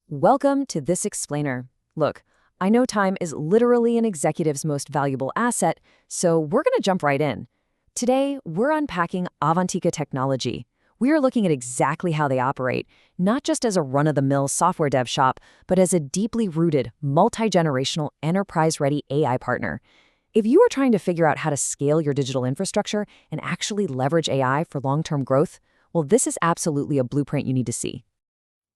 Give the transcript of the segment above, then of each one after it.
Welcome to This Explainer. Look, I know time is literally an executive's most valuable asset, so we're going to jump right in. Today, we're unpacking Avantika Technology. We are looking at exactly how they operate, not just as a run-of-the-mill software dev shop, but as a deeply rooted, multi-generational, enterprise-ready AI partner. If you are trying to figure out how to scale your digital infrastructure and actually leverage AI for long-term growth, well, this is absolutely a blueprint you need to see.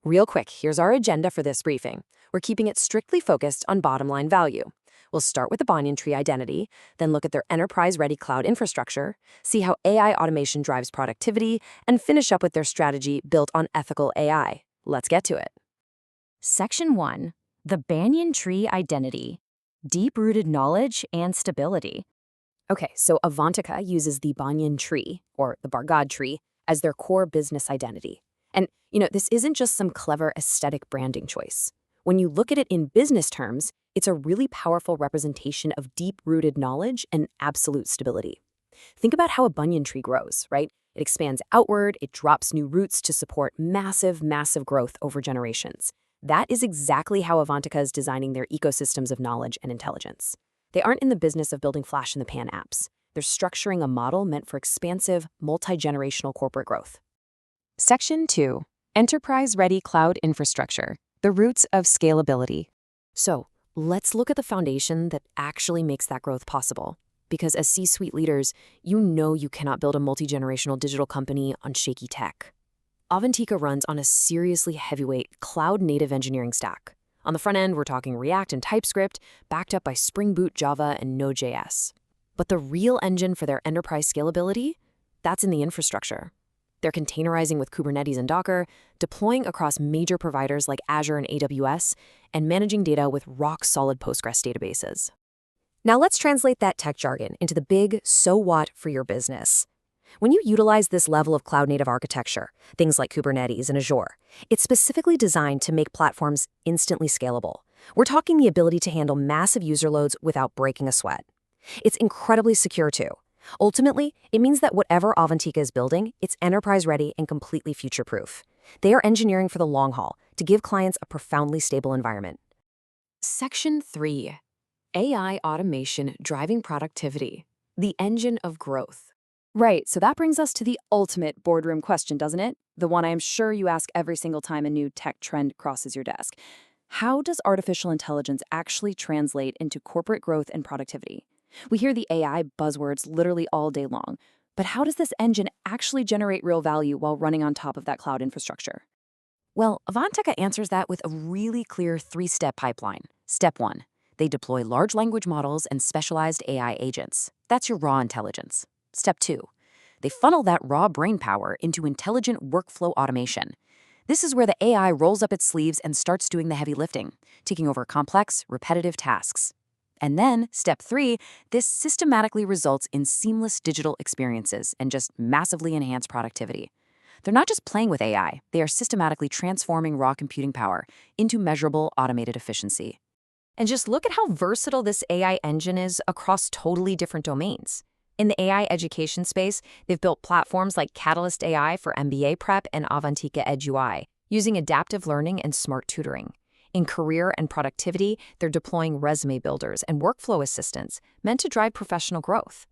Real quick, here's our agenda for this briefing. We're keeping it strictly focused on bottom-line value. We'll start with the Banyan Tree identity, then look at their enterprise-ready cloud infrastructure, see how AI automation drives productivity, and finish up with their strategy built on ethical AI. Let's get to it. Section 1. The Banyan Tree identity. Deep-rooted knowledge and stability. Okay, so Avantika uses the Banyan Tree, or the Bargad tree, as their core business identity. And, this isn't just some clever aesthetic branding choice. When you look at it in business terms, it's a really powerful representation of deep-rooted knowledge and absolute stability. Think about how a banyan tree grows, right? It expands outward, it drops new roots to support massive, massive growth over generations. That is exactly how Avantika is designing their ecosystems of knowledge and intelligence. They aren't in the business of building flash-in-the-pan apps. They're structuring a model meant for expansive, multi-generational corporate growth. Section 2. Enterprise-ready cloud infrastructure, the roots of scalability. So, let's look at the foundation that actually makes that growth possible. Because as C-suite leaders, you cannot build a multi-generational digital company on shaky tech. Avantika runs on a seriously heavyweight cloud-native engineering stack. On the front end, we're talking React and TypeScript, backed up by Spring Boot, Java, and Node.js. But the real engine for their enterprise scalability? That's in the infrastructure. They're containerizing with Kubernetes and Docker, deploying across major providers like Azure and AWS, and managing data with rock-solid Postgres databases. Now let's translate that tech jargon into the big so what for your business. When you utilize this level of cloud-native architecture, things like Kubernetes and Azure, it's specifically designed to make platforms instantly scalable. We're talking the ability to handle massive user loads without breaking a sweat. It's incredibly secure too. Ultimately, it means that whatever Avantika is building, it's enterprise-ready and completely future-proof. They are engineering for the long haul to give clients a profoundly stable environment. Section 3. AI automation driving productivity, the engine of growth. Right, so that brings us to the ultimate boardroom question, doesn't it? The one I am sure you ask every single time a new tech trend crosses your desk. How does artificial intelligence actually translate into corporate growth and productivity? We hear the AI buzzwords literally all day long, but how does this engine actually generate real value while running on top of that cloud infrastructure? Well, Avantika answers that with a really clear three-step pipeline. Step 1, they deploy large language models and specialized AI agents. That's your raw intelligence. Step 2, they funnel that raw brain power into intelligent workflow automation. This is where the AI rolls up its sleeves and starts doing the heavy lifting, taking over complex, repetitive tasks. And then, step 3, this systematically results in seamless digital experiences and just massively enhanced productivity. They're not just playing with AI, they are systematically transforming raw computing power into measurable automated efficiency. And just look at how versatile this AI engine is across totally different domains. In the AI education space, they've built platforms like Catalyst AI for MBA prep and Avantika Edge UI, using adaptive learning and smart tutoring. In career and productivity, they're deploying resume builders and workflow assistants meant to drive professional growth.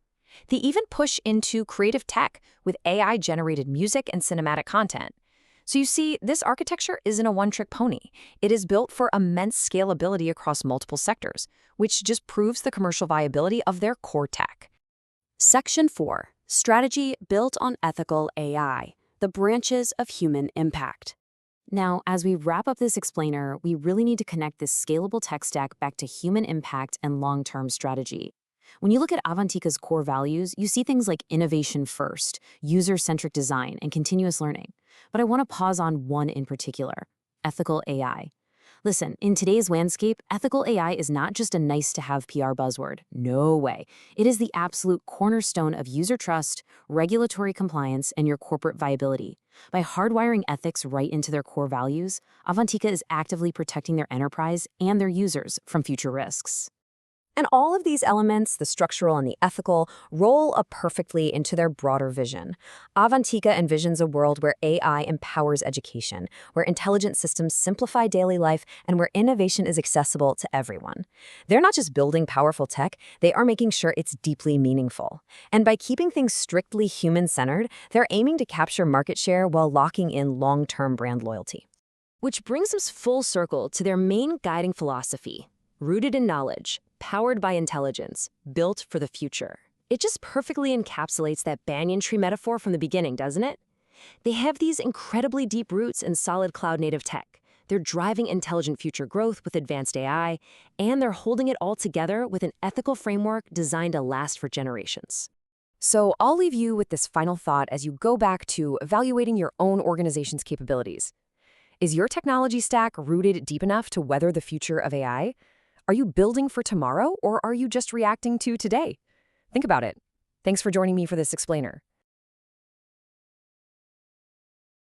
They even push into creative tech with AI-generated music and cinematic content. So you see, this architecture isn't a one-trick pony. It is built for immense scalability across multiple sectors, which just proves the commercial viability of their core tech. Section 4. Strategy built on ethical AI, the branches of human impact. Now, as we wrap up this explainer, we really need to connect this scalable tech stack back to human impact and long-term strategy. When you look at Avantika's core values, you see things like innovation first, user-centric design, and continuous learning. But I want to pause on one in particular, ethical AI. Listen, in today's landscape, ethical AI is not just a nice-to-have PR buzzword. No way. It is the absolute cornerstone of user trust, regulatory compliance, and your corporate viability. By hardwiring ethics right into their core values, Avantika is actively protecting their enterprise and their users from future risks. And all of these elements, the structural and the ethical, roll up perfectly into their broader vision. Avantika envisions a world where AI empowers education, where intelligent systems simplify daily life, and where innovation is accessible to everyone. They're not just building powerful tech, they are making sure it's deeply meaningful. And by keeping things strictly human-centered, they're aiming to capture market share while locking in long-term brand loyalty. Which brings us full circle to their main guiding philosophy: rooted in knowledge, powered by intelligence, built for the future. It just perfectly encapsulates that banyan tree metaphor from the beginning, doesn't it? They have these incredibly deep roots in solid cloud-native tech. They're driving intelligent future growth with advanced AI, and they're holding it all together with an ethical framework designed to last for generations. So I'll leave you with this final thought as you go back to evaluating your own organization's capabilities. Is your technology stack rooted deep enough to weather the future of AI? Are you building for tomorrow, or are you just reacting to today? Think about it. Thanks for joining me for this explainer.